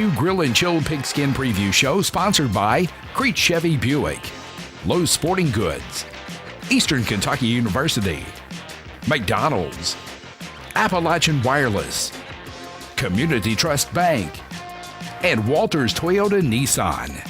DQ Grill and Chill Pigskin Preview Show sponsored by Creech Chevy Buick, Lowe's Sporting Goods, Eastern Kentucky University, McDonald's, Appalachian Wireless, Community Trust Bank, and Walters Toyota Nissan.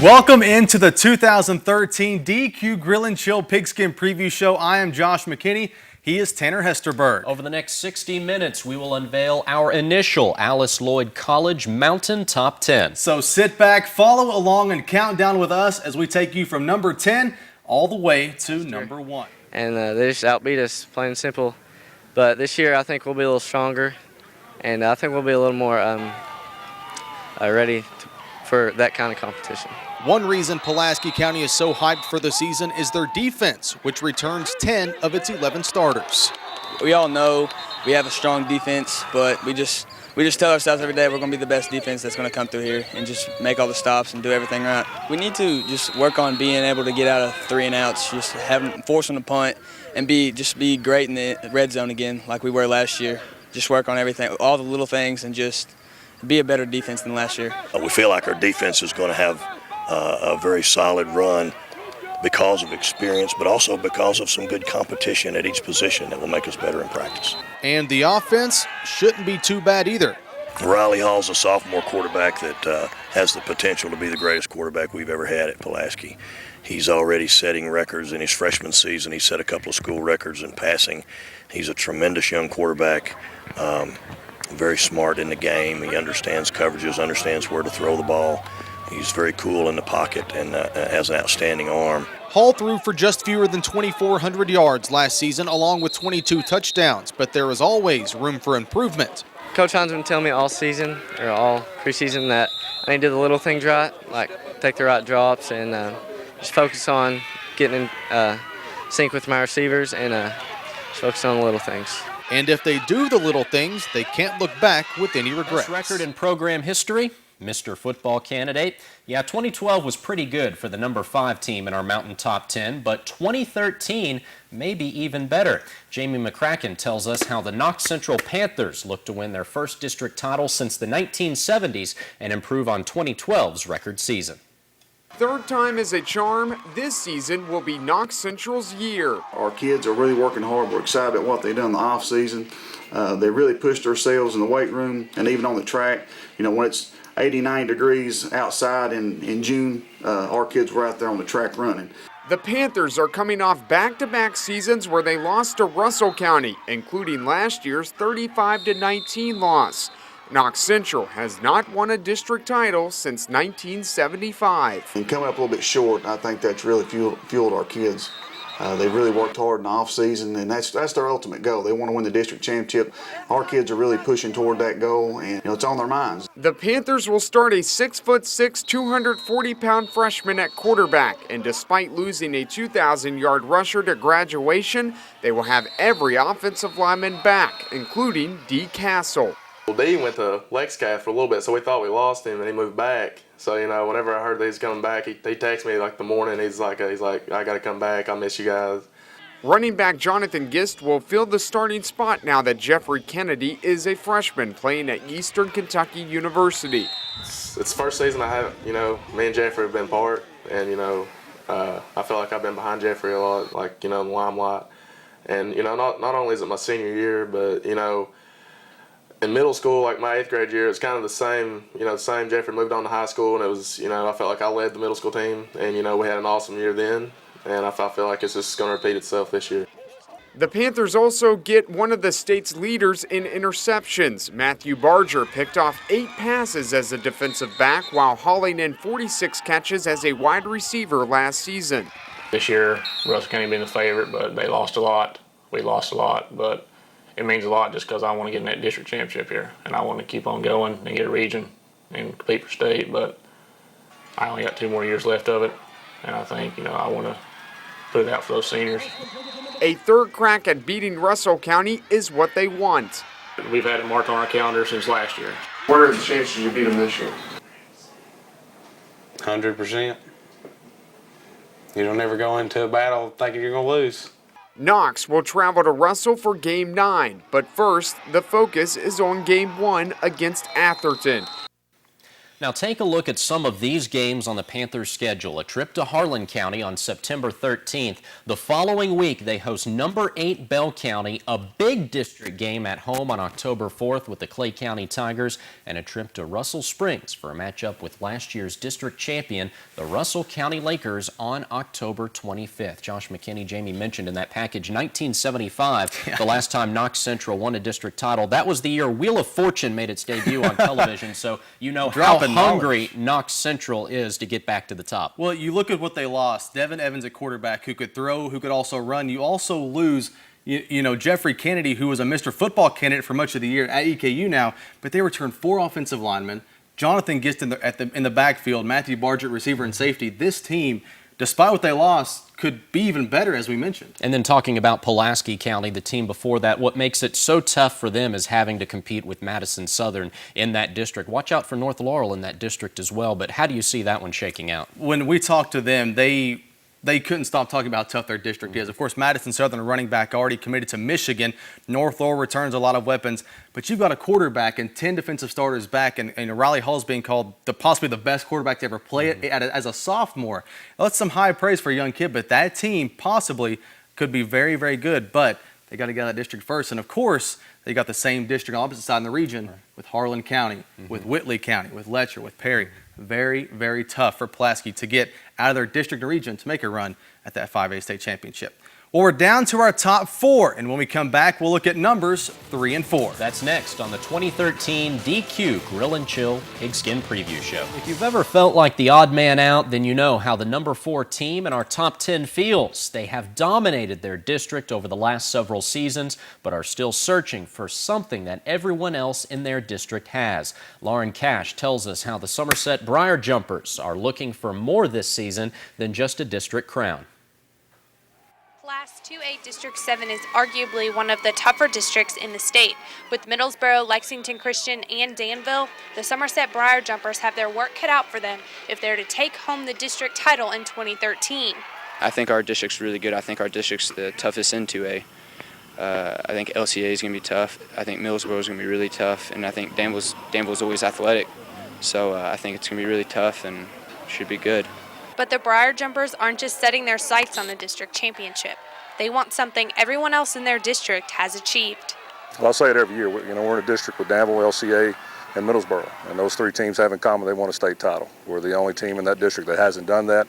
Welcome into the 2013 DQ Grill and Chill Pigskin Preview Show. I am Josh McKinney. He is Tanner Hesterberg. Over the next 60 minutes, we will unveil our initial Alice Lloyd College Mountain Top 10. So sit back, follow along, and count down with us as we take you from number 10 all the way to number 1. And they just outbeat us, plain and simple. But this year, I think we'll be a little stronger, and I think we'll be a little more ready for that kind of competition. One reason Pulaski County is so hyped for the season is their defense, which returns 10 of its 11 starters. We all know we have a strong defense, but we just tell ourselves every day we're going to be the best defense that's going to come through here and just make all the stops and do everything right. We need to just work on being able to get out of 3 and outs, just force them to punt, and be great in the red zone again like we were last year. Just work on everything, all the little things, and just be a better defense than last year. We feel like our defense is going to have a very solid run because of experience, but also because of some good competition at each position that will make us better in practice. And the offense shouldn't be too bad either. Riley Hall's a sophomore quarterback that has the potential to be the greatest quarterback we've ever had at Pulaski. He's already setting records in his freshman season. He set a couple of school records in passing. He's a tremendous young quarterback, very smart in the game. He understands coverages, understands where to throw the ball. He's very cool in the pocket and has an outstanding arm. Hall threw for just fewer than 2,400 yards last season, along with 22 touchdowns, but there is always room for improvement. Coach Hines been telling me all season, or all preseason, that I need to do the little things right, like take the right drops and just focus on getting in sync with my receivers and just focus on the little things. And if they do the little things, they can't look back with any regrets. Best record in program history, Mr. Football Candidate. Yeah, 2012 was pretty good for the number 5 team in our Mountain Top 10, but 2013 may be even better. Jamie McCracken tells us how the Knox Central Panthers look to win their first district title since the 1970s and improve on 2012's record season. Third time is a charm. This season will be Knox Central's year. Our kids are really working hard. We're excited about what they've done in the off season. They really pushed themselves in the weight room and even on the track. You know, when it's 89 degrees outside in June, our kids were out there on the track running. The Panthers are coming off back-to-back seasons where they lost to Russell County, including last year's 35-19 loss. Knox Central has not won a district title since 1975. And coming up a little bit short, I think that's really fueled our kids. They really worked hard in the off season, and that's their ultimate goal. They want to win the district championship. Our kids are really pushing toward that goal, and it's on their minds. The Panthers will start a 6'6", 240-pound freshman at quarterback, and despite losing a 2,000-yard rusher to graduation, they will have every offensive lineman back, including D. Castle. Well, D went to Lexcath for a little bit, so we thought we lost him, and he moved back. So, whenever I heard that he's coming back, he texted me like the morning. He's like, I got to come back. I miss you guys. Running back Jonathan Gist will fill the starting spot now that Jeffrey Kennedy is a freshman playing at Eastern Kentucky University. It's the first season I haven't, me and Jeffrey have been part, and, I feel like I've been behind Jeffrey a lot, in the limelight. And, not only is it my senior year, but, in middle school, like my 8th grade year, it's kind of the same, same. Jeffrey moved on to high school, and it was, I felt like I led the middle school team, and, we had an awesome year then, and I feel like it's just going to repeat itself this year. The Panthers also get one of the state's leaders in interceptions. Matthew Barger picked off 8 passes as a defensive back while hauling in 46 catches as a wide receiver last season. This year, Russell County being the favorite, but they lost a lot. We lost a lot, but it means a lot just because I want to get in that district championship here, and I want to keep on going and get a region and compete for state, but I only got 2 more years left of it, and I think, I want to put it out for those seniors. A third crack at beating Russell County is what they want. We've had it marked on our calendar since last year. What are the chances you beat them this year? 100%. You don't ever go into a battle thinking you're going to lose. Knox will travel to Russell for Game 9, but first, the focus is on Game 1 against Atherton. Now take a look at some of these games on the Panthers' schedule. A trip to Harlan County on September 13th. The following week, they host number 8 Bell County, a big district game at home on October 4th with the Clay County Tigers, and a trip to Russell Springs for a matchup with last year's district champion, the Russell County Lakers, on October 25th. Josh McKinney, Jamie mentioned in that package, 1975, the last time Knox Central won a district title. That was the year Wheel of Fortune made its debut on television, so you know how hungry Knox Central is to get back to the top. Well, you look at what they lost. Devin Evans at quarterback, who could throw, who could also run. You also lose, you know, Jeffrey Kennedy, who was a Mr. Football candidate for much of the year at EKU now, but they returned 4 offensive linemen. Jonathan Gist in the backfield, Matthew Bargett, receiver and safety. This team, despite what they lost, could be even better, as we mentioned. And then talking about Pulaski County, the team before that, what makes it so tough for them is having to compete with Madison Southern in that district. Watch out for North Laurel in that district as well, but how do you see that one shaking out? When we talked to them, they couldn't stop talking about how tough their district is. Of course, Madison Southern, running back, already committed to Michigan. North Laurel returns a lot of weapons, but you've got a quarterback and 10 defensive starters back, and Riley Hall's being called possibly the best quarterback to ever play it as a sophomore. That's some high praise for a young kid, but that team possibly could be very, very good, but they got to get out of that district first. And of course, they got the same district on the opposite side in the region with Harlan County, with Whitley County, with Letcher, with Perry. Very, very tough for Pulaski to get out of their district and region to make a run at that 5A state championship. Well, we're down to our top 4, and when we come back, we'll look at numbers 3 and 4. That's next on the 2013 DQ Grill and Chill Pigskin Preview Show. If you've ever felt like the odd man out, then you know how the number 4 team in our top 10 feels. They have dominated their district over the last several seasons, but are still searching for something that everyone else in their district has. Lauren Cash tells us how the Somerset Briar Jumpers are looking for more this season than just a district crown. Class 2A District 7 is arguably one of the tougher districts in the state. With Middlesboro, Lexington Christian, and Danville, the Somerset Briar Jumpers have their work cut out for them if they're to take home the district title in 2013. I think our district's really good. I think our district's the toughest in 2A. I think LCA is going to be tough. I think Middlesboro is going to be really tough, and I think Danville's always athletic. So I think it's going to be really tough and should be good. But the Briar Jumpers aren't just setting their sights on the district championship. They want something everyone else in their district has achieved. Well, I say it every year. We're in a district with Danville, LCA, and Middlesboro. And those 3 teams have in common they want a state title. We're the only team in that district that hasn't done that.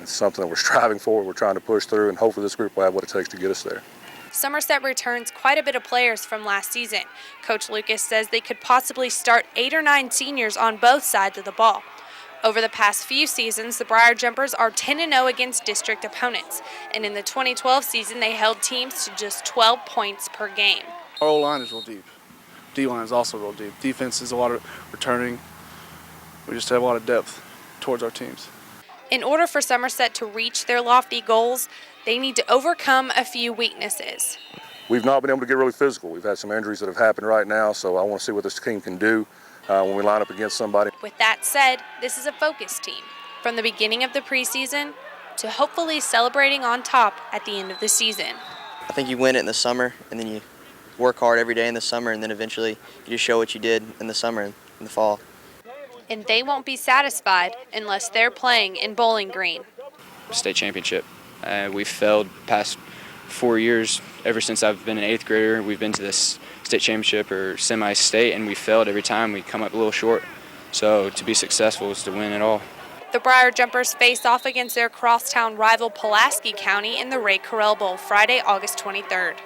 It's something that we're striving for. We're trying to push through, and hopefully this group will have what it takes to get us there. Somerset returns quite a bit of players from last season. Coach Lucas says they could possibly start 8 or 9 seniors on both sides of the ball. Over the past few seasons, the Briar Jumpers are 10-0 against district opponents, and in the 2012 season, they held teams to just 12 points per game. Our O-line is real deep. D-line is also real deep. Defense is a lot of returning. We just have a lot of depth towards our teams. In order for Somerset to reach their lofty goals, they need to overcome a few weaknesses. We've not been able to get really physical. We've had some injuries that have happened right now, so I want to see what this team can do when we line up against somebody. With that said, this is a focus team. From the beginning of the preseason to hopefully celebrating on top at the end of the season. I think you win it in the summer, and then you work hard every day in the summer, and then eventually you just show what you did in the summer and in the fall. And they won't be satisfied unless they're playing in Bowling Green. State championship. We've failed past 4 years. Ever since I've been an 8th grader, we've been to this state championship or semi-state, and we failed every time. We come up a little short. So to be successful is to win it all. The Briar Jumpers face off against their crosstown rival Pulaski County in the Ray Carell Bowl Friday, August 23rd.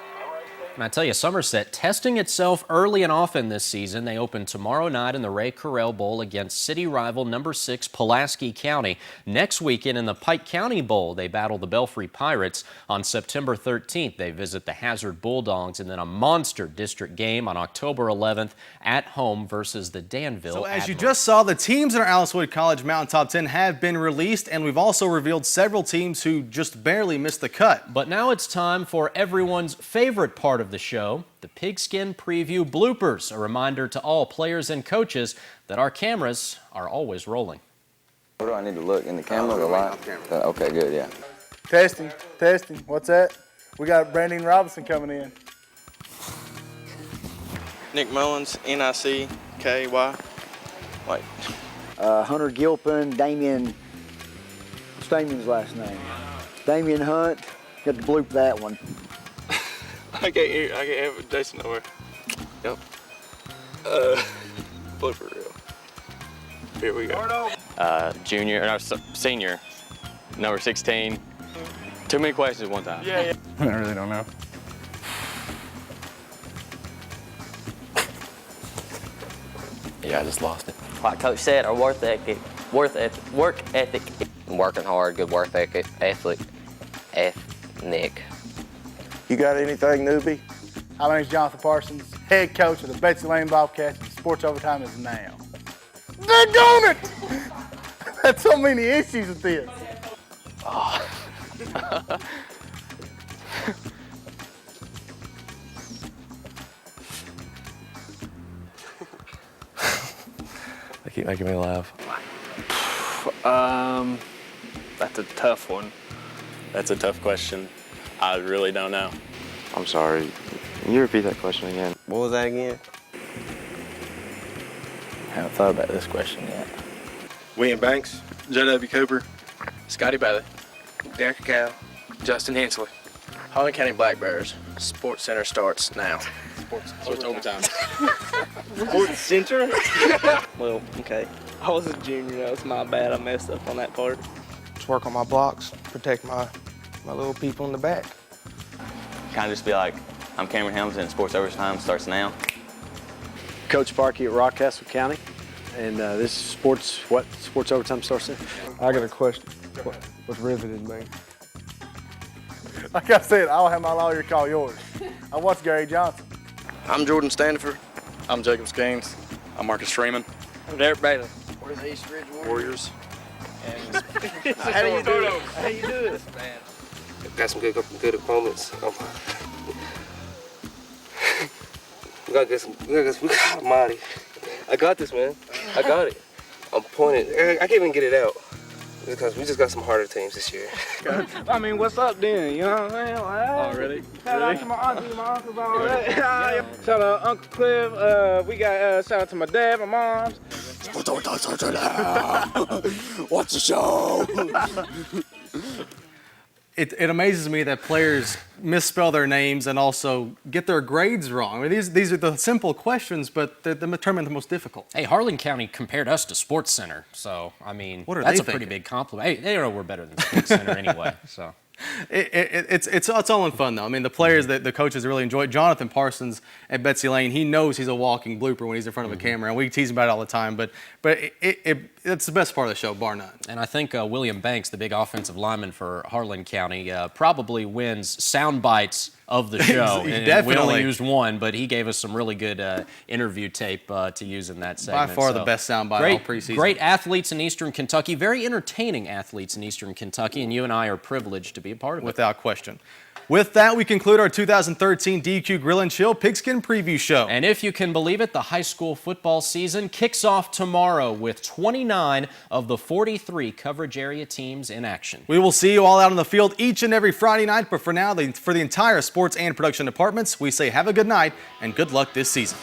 And I tell you, Somerset testing itself early and often this season. They open tomorrow night in the Ray Carell Bowl against city rival number 6 Pulaski County. Next weekend in the Pike County Bowl, they battle the Belfry Pirates. On September 13th, they visit the Hazard Bulldogs, and then a monster district game on October 11th at home versus the Danville So as Admirals. you just saw, the teams in our Alice Wood College Mountain Top 10 have been released, and we've also revealed several teams who just barely missed the cut. But now it's time for everyone's favorite part of the show, the Pigskin Preview bloopers. A reminder to all players and coaches that our cameras are always rolling. Where do I need to look? In the camera or the light? Okay, good, yeah. Testing. What's that? We got Brandon Robinson coming in. Nick Mullins, N-I-C-K-Y. Like. Hunter Gilpin, Damian, what's Damian's last name? Damian Hunt. Got to bloop that one. I can't have Jason nowhere. Yep. Blooper reel. Here we go. Senior, number 16. Too many questions at one time. Yeah. I really don't know. Yeah, I just lost it. Like Coach said, our work ethic. Working hard, good work ethic, ethnic. You got anything, newbie? My name's Jonathan Parsons, head coach of the Betsy Lane Bobcats, and sports overtime is now. Daggone it! That's so many issues with this. Oh. They keep making me laugh. That's a tough one. That's a tough question. I really don't know. I'm sorry. Can you repeat that question again? What was that again? I haven't thought about this question yet. William Banks, J.W. Cooper, Scotty Bailey, Derek Cow, Justin Hensley. Harlan County Black Bears. Sports Center starts now. Sports overtime. Sports Center? Well, okay. I was a junior. That was my bad. I messed up on that part. Just work on my blocks, protect my little people in the back. Kind of just be like, I'm Cameron Helms and sports overtime starts now. Coach Sparky at Rockcastle County, and this is sports overtime starts there. I got a question. What's riveted me? Like I said, I'll have my lawyer call yours. I watched Gary Johnson. I'm Jordan Standiford. I'm Jacob Skeens. I'm Marcus Freeman. I'm Derek Bailey. We're the East Ridge Warriors. And how do you do it? How you do this, man? Got some good opponents. We got Almighty. I got this, man. I got it. I'm pointing. I can't even get it out because we just got some harder teams this year. I mean, what's up then? You know what I'm saying? Like, Oh, really? Shout out to my auntie, my uncles, all that. Shout out to Uncle Cliff. We got shout out to my dad, my mom's. Watch the show. It amazes me that players misspell their names and also get their grades wrong. I mean, these are the simple questions, but they're determined the most difficult. Hey, Harlan County compared us to Sports Center, so I mean, that's a pretty big compliment. Hey, they know we're better than Sports Center anyway. So it's all in fun though. I mean, the players, the coaches really enjoy it. Jonathan Parsons at Betsy Lane, he knows he's a walking blooper when he's in front of a camera, and we tease him about it all the time. But it's the best part of the show, bar none. And I think William Banks, the big offensive lineman for Harlan County, probably wins sound bites of the show. And we only used one, but he gave us some really good interview tape to use in that segment. By far the best soundbite all preseason. Great athletes in Eastern Kentucky, very entertaining athletes in Eastern Kentucky, and you and I are privileged to be a part of it. Without question. With that, we conclude our 2013 DQ Grill and Chill Pigskin Preview Show. And if you can believe it, the high school football season kicks off tomorrow with 29 of the 43 coverage area teams in action. We will see you all out on the field each and every Friday night, but for now, for the entire sports and production departments, we say have a good night and good luck this season.